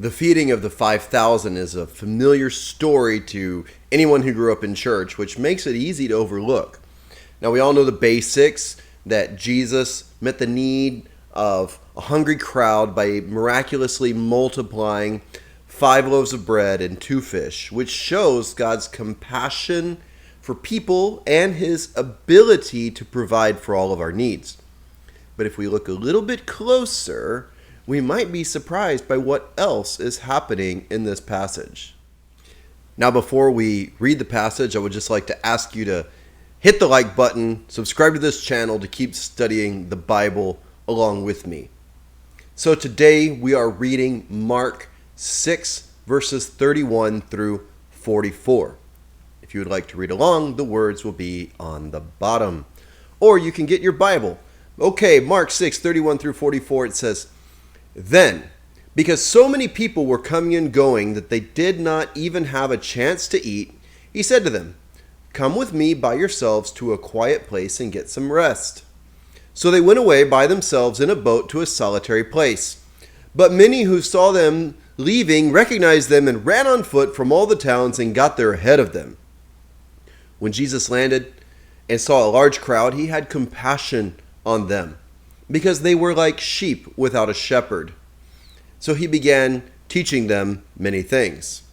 The feeding of the 5,000 is a familiar story to anyone who grew up in church, which makes it easy to overlook. Now, we all know the basics, that Jesus met the need of a hungry crowd by miraculously multiplying 5 loaves of bread and 2 fish, which shows God's compassion for people and his ability to provide for all of our needs. But if we look a little bit closer, we might be surprised by what else is happening in this passage. Now, before we read the passage, I would just like to ask you to hit the like button, subscribe to this channel to keep studying the Bible along with me. So today we are reading Mark 6, verses 31 through 44. If you would like to read along, the words will be on the bottom. Or you can get your Bible. Okay, Mark 6, 31 through 44, it says, "Then, because so many people were coming and going that they did not even have a chance to eat, he said to them, 'Come with me by yourselves to a quiet place and get some rest.' So they went away by themselves in a boat to a solitary place. But many who saw them leaving recognized them and ran on foot from all the towns and got there ahead of them. When Jesus landed and saw a large crowd, he had compassion on them, because they were like sheep without a shepherd. So he began teaching them many things.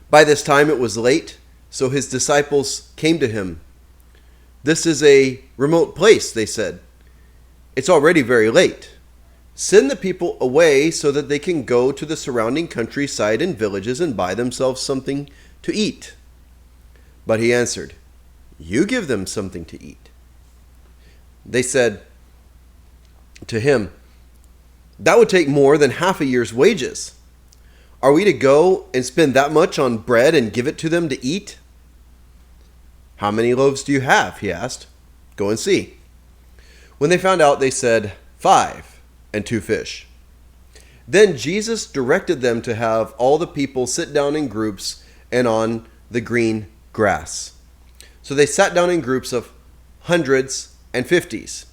By this time it was late, so his disciples came to him. 'This is a remote place,' they said. 'It's already very late. Send the people away so that they can go to the surrounding countryside and villages and buy themselves something to eat.' But he answered, 'You give them something to eat.' They said to him, 'That would take more than half a year's wages. Are we to go and spend that much on bread and give it to them to eat?' 'How many loaves do you have?' he asked. 'Go and see.' When they found out, they said, 5 and 2 fish. Then Jesus directed them to have all the people sit down in groups and on the green grass. So they sat down in groups of hundreds and 50s.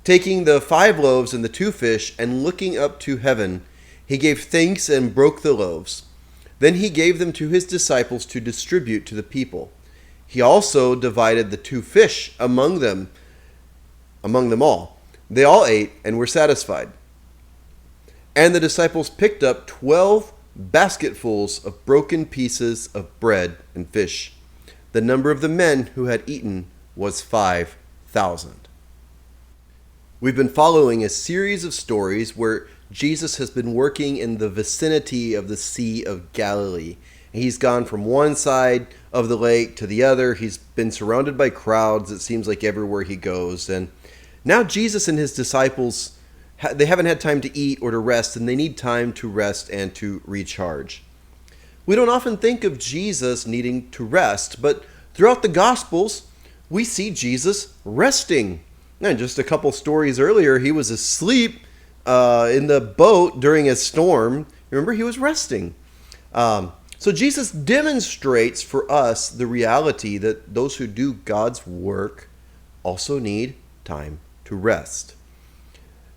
Taking the 5 loaves and the 2 fish and looking up to heaven, he gave thanks and broke the loaves. Then he gave them to his disciples to distribute to the people. He also divided the 2 fish among them all. They all ate and were satisfied. And the disciples picked up 12 basketfuls of broken pieces of bread and fish. The number of the men who had eaten was 5,000. We've been following a series of stories where Jesus has been working in the vicinity of the Sea of Galilee. He's gone from one side of the lake to the other. He's been surrounded by crowds, it seems like, everywhere he goes. And now Jesus and his disciples, they haven't had time to eat or to rest, and they need time to rest and to recharge. We don't often think of Jesus needing to rest, but throughout the Gospels, we see Jesus resting. And just a couple stories earlier, he was asleep in the boat during a storm. Remember, he was resting. So Jesus demonstrates for us the reality that those who do God's work also need time to rest.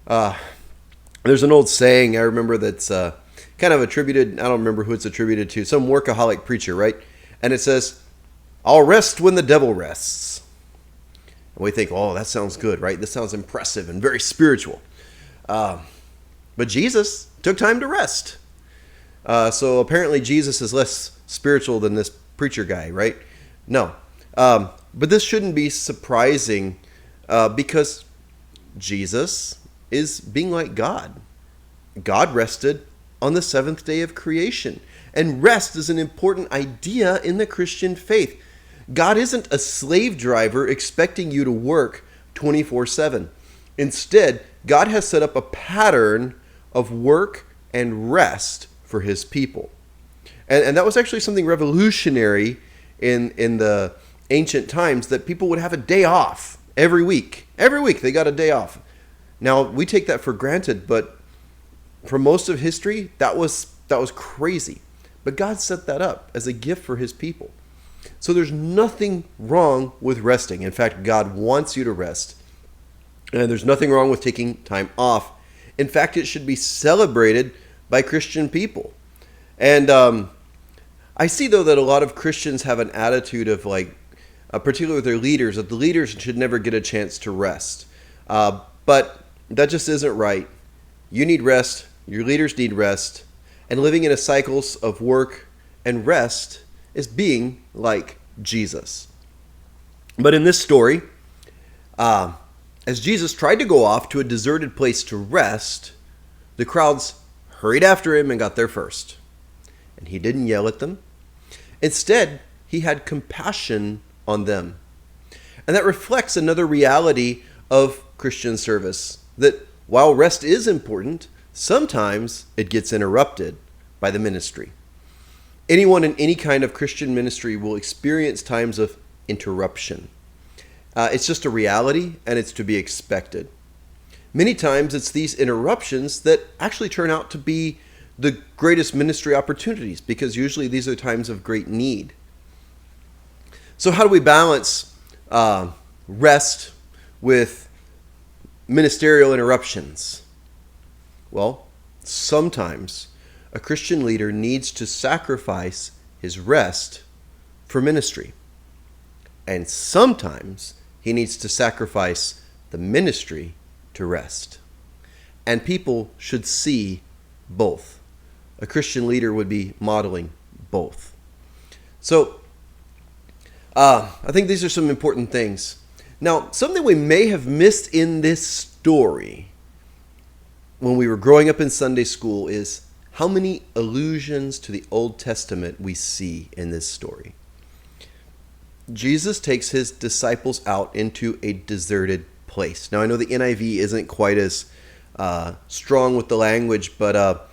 There's an old saying I remember that's kind of attributed, I don't remember who it's attributed to, some workaholic preacher, right? And it says, "I'll rest when the devil rests." And we think, oh, that sounds good, right? This sounds impressive and very spiritual. But Jesus took time to rest. So apparently Jesus is less spiritual than this preacher guy, right? No. But this shouldn't be surprising because Jesus is being like God. God rested on the 7th day of creation. And rest is an important idea in the Christian faith. God isn't a slave driver expecting you to work 24/7. Instead, God has set up a pattern of work and rest for his people. And that was actually something revolutionary in the ancient times, that people would have a day off every week. Every week they got a day off. Now, we take that for granted, but for most of history, that was crazy. But God set that up as a gift for his people. So there's nothing wrong with resting. In fact, God wants you to rest. And there's nothing wrong with taking time off. In fact, it should be celebrated by Christian people. And I see, though, that a lot of Christians have an attitude of like, particularly with their leaders, that the leaders should never get a chance to rest. But that just isn't right. You need rest. Your leaders need rest. And living in a cycles of work and rest is being like Jesus. But in this story, as Jesus tried to go off to a deserted place to rest, the crowds hurried after him and got there first. And he didn't yell at them. Instead, he had compassion on them. And that reflects another reality of Christian service, that while rest is important, sometimes it gets interrupted by the ministry. Anyone in any kind of Christian ministry will experience times of interruption. It's just a reality, and it's to be expected. Many times it's these interruptions that actually turn out to be the greatest ministry opportunities, because usually these are times of great need. So how do we balance rest with ministerial interruptions? Well, sometimes a Christian leader needs to sacrifice his rest for ministry. And sometimes he needs to sacrifice the ministry to rest. And people should see both. A Christian leader would be modeling both. So, I think these are some important things. Now, something we may have missed in this story when we were growing up in Sunday school is how many allusions to the Old Testament we see in this story. Jesus takes his disciples out into a deserted place. Now, I know the NIV isn't quite as strong with the language, but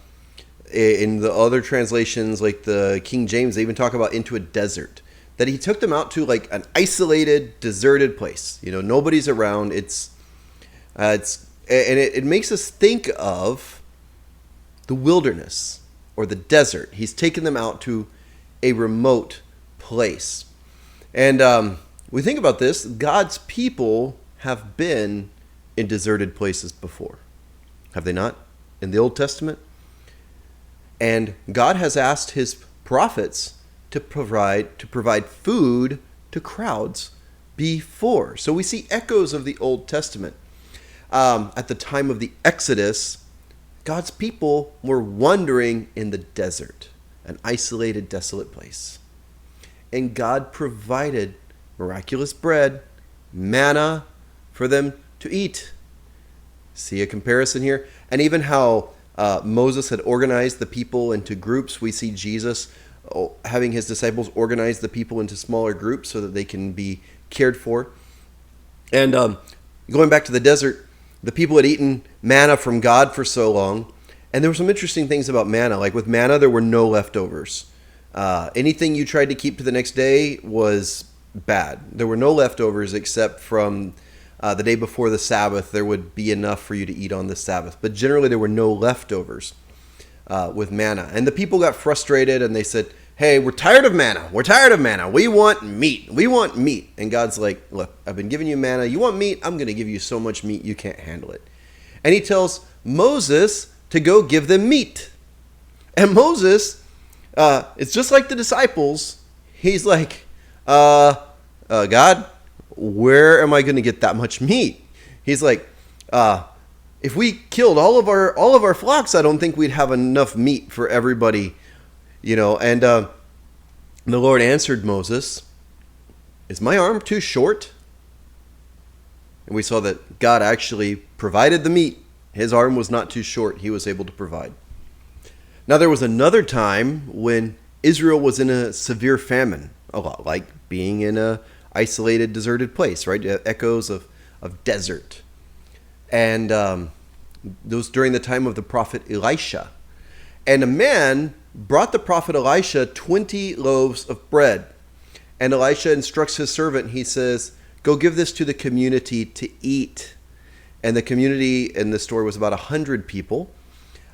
in the other translations, like the King James, they even talk about into a desert. That he took them out to like an isolated, deserted place. You know, nobody's around. It makes us think of the wilderness or the desert. He's taken them out to a remote place. And we think about this, God's people have been in deserted places before. Have they not? In the Old Testament? And God has asked his prophets to provide food to crowds before. So we see echoes of the Old Testament. At the time of the Exodus, God's people were wandering in the desert, an isolated, desolate place. And God provided miraculous bread, manna for them to eat. See a comparison here? And even how Moses had organized the people into groups, we see Jesus having his disciples organize the people into smaller groups so that they can be cared for. And going back to the desert, the people had eaten manna from God for so long. And there were some interesting things about manna. Like with manna, there were no leftovers. Anything you tried to keep to the next day was bad. There were no leftovers except from the day before the Sabbath. There would be enough for you to eat on the Sabbath. But generally, there were no leftovers with manna. And the people got frustrated and they said, hey, we're tired of manna. We're tired of manna. We want meat. We want meat. And God's like, look, I've been giving you manna. You want meat? I'm going to give you so much meat you can't handle it. And he tells Moses to go give them meat. And Moses, it's just like the disciples. He's like, God, where am I going to get that much meat? He's like, if we killed all of our flocks, I don't think we'd have enough meat for everybody. You know, and the Lord answered Moses, is my arm too short? And we saw that God actually provided the meat. His arm was not too short. He was able to provide. Now, there was another time when Israel was in a severe famine, a lot like being in a isolated, deserted place, right? Echoes of desert. And those during the time of the prophet Elisha. And a man brought the prophet Elisha 20 loaves of bread. And Elisha instructs his servant, he says, go give this to the community to eat. And the community in the story was about 100 people,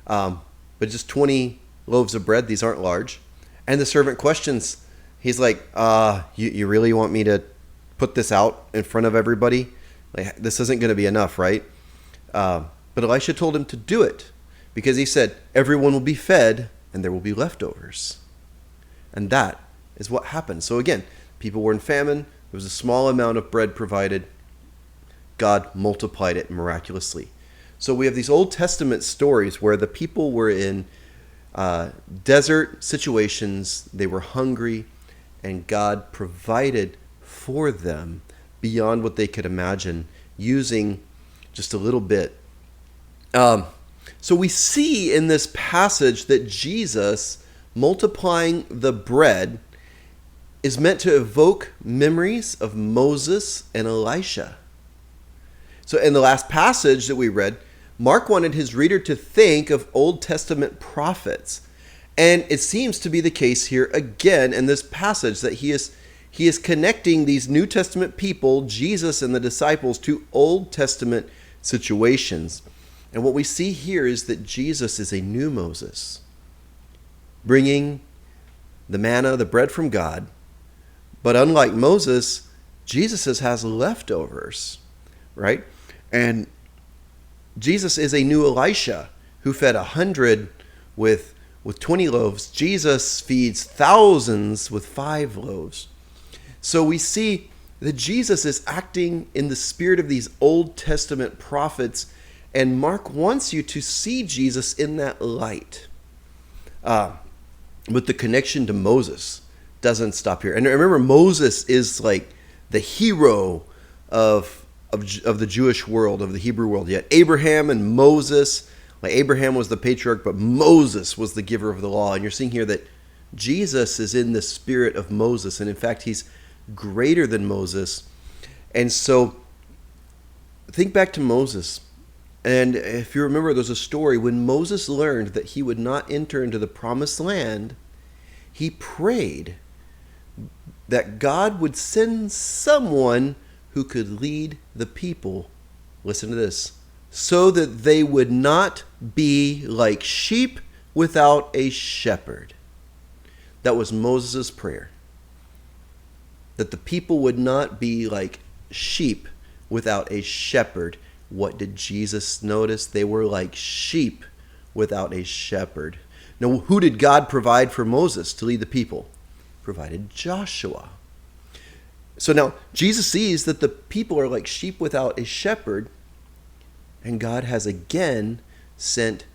but just 20 loaves of bread. These aren't large. And the servant questions, he's like, you really want me to put this out in front of everybody? Like, this isn't going to be enough, right? But Elisha told him to do it because he said, everyone will be fed and there will be leftovers. And that is what happened. So again, people were in famine. There was a small amount of bread provided. God multiplied it miraculously. So we have these Old Testament stories where the people were in desert situations. They were hungry, and God provided for them beyond what they could imagine, using just a little bit. So we see in this passage that Jesus multiplying the bread is meant to evoke memories of Moses and Elisha. So in the last passage that we read, Mark wanted his reader to think of Old Testament prophets. And it seems to be the case here again in this passage, that he is connecting these New Testament people, Jesus and the disciples, to Old Testament situations. And what we see here is that Jesus is a new Moses, bringing the manna, the bread from God. But unlike Moses, Jesus has leftovers, right? And Jesus is a new Elisha who fed 100 with 20 loaves. Jesus feeds thousands with 5 loaves. So we see that Jesus is acting in the spirit of these Old Testament prophets, and Mark wants you to see Jesus in that light. But the connection to Moses doesn't stop here. And remember, Moses is like the hero of the Jewish world, of the Hebrew world. Yet Abraham and Moses, like Abraham was the patriarch, but Moses was the giver of the law. And you're seeing here that Jesus is in the spirit of Moses. And in fact, he's greater than Moses. And so think back to Moses. And if you remember, there's a story when Moses learned that he would not enter into the promised land, he prayed that God would send someone who could lead the people, listen to this, so that they would not be like sheep without a shepherd. That was Moses' prayer. That the people would not be like sheep without a shepherd. What did Jesus notice? They were like sheep without a shepherd. Now, who did God provide for Moses to lead the people? Provided Joshua. So now Jesus sees that the people are like sheep without a shepherd, and God has again sent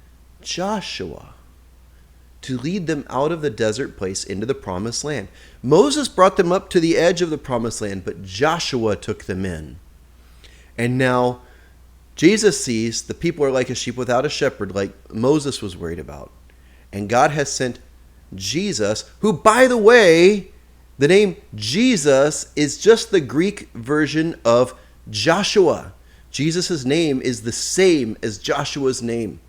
Joshua to lead them out of the desert place into the promised land. Moses brought them up to the edge of the promised land, but Joshua took them in. And now Jesus sees the people are like a sheep without a shepherd, like Moses was worried about. And God has sent Jesus, who, by the way, the name Jesus is just the Greek version of Joshua. Jesus' name is the same as Joshua's name.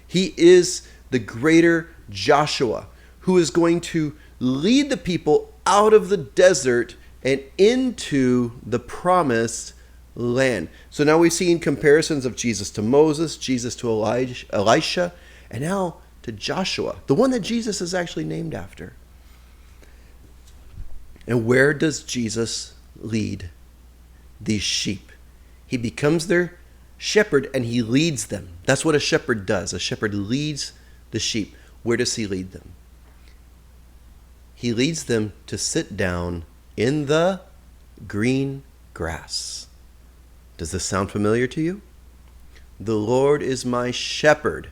He is the greater Joshua, who is going to lead the people out of the desert and into the promised land. So now we've seen comparisons of Jesus to Moses, Jesus to Elisha, and now to Joshua, the one that Jesus is actually named after. And where does Jesus lead these sheep? He becomes their shepherd and he leads them. That's what a shepherd does. A shepherd leads the sheep. Where does he lead them? He leads them to sit down in the green grass. Does this sound familiar to you? The Lord is my shepherd.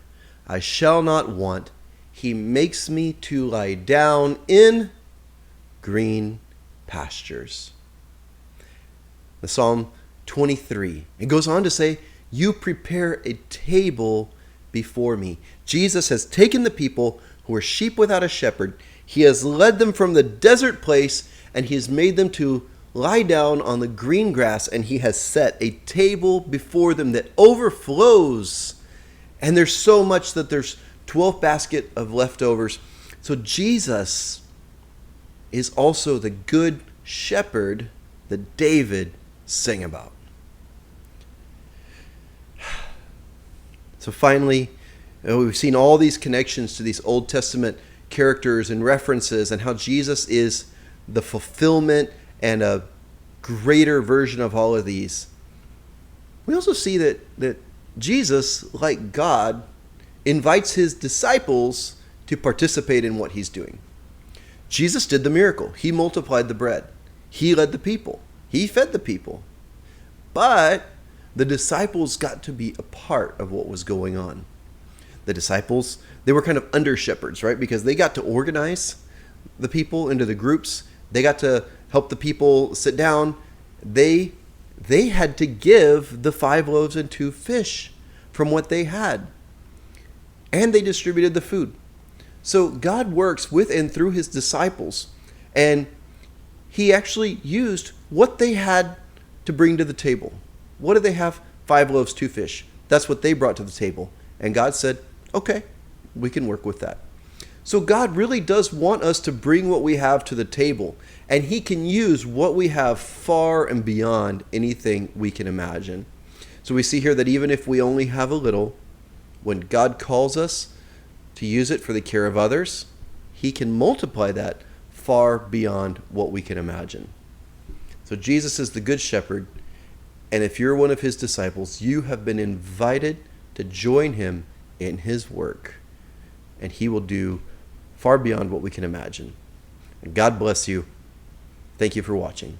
I shall not want. He makes me to lie down in green pastures. The Psalm 23. It goes on to say, you prepare a table before me. Jesus has taken the people who are sheep without a shepherd. He has led them from the desert place, and he has made them to lie down on the green grass, and he has set a table before them that overflows. And there's so much that there's 12 baskets of leftovers. So Jesus is also the good shepherd that David sang about. So finally, we've seen all these connections to these Old Testament characters and references, and how Jesus is the fulfillment and a greater version of all of these. We also see that Jesus, like God, invites his disciples to participate in what he's doing. Jesus did the miracle. He multiplied the bread. He led the people. He fed the people. But the disciples got to be a part of what was going on. The disciples, they were kind of under shepherds, right? Because they got to organize the people into the groups. They got to help the people sit down. They had to give the 5 loaves and 2 fish from what they had. And they distributed the food. So God works with and through his disciples. And he actually used what they had to bring to the table. What did they have? 5 loaves, 2 fish. That's what they brought to the table. And God said, okay, we can work with that. So God really does want us to bring what we have to the table. And he can use what we have far and beyond anything we can imagine. So we see here that even if we only have a little, when God calls us to use it for the care of others, he can multiply that far beyond what we can imagine. So Jesus is the good shepherd, and if you're one of his disciples, you have been invited to join him in his work, and he will do far beyond what we can imagine. And God bless you. Thank you for watching.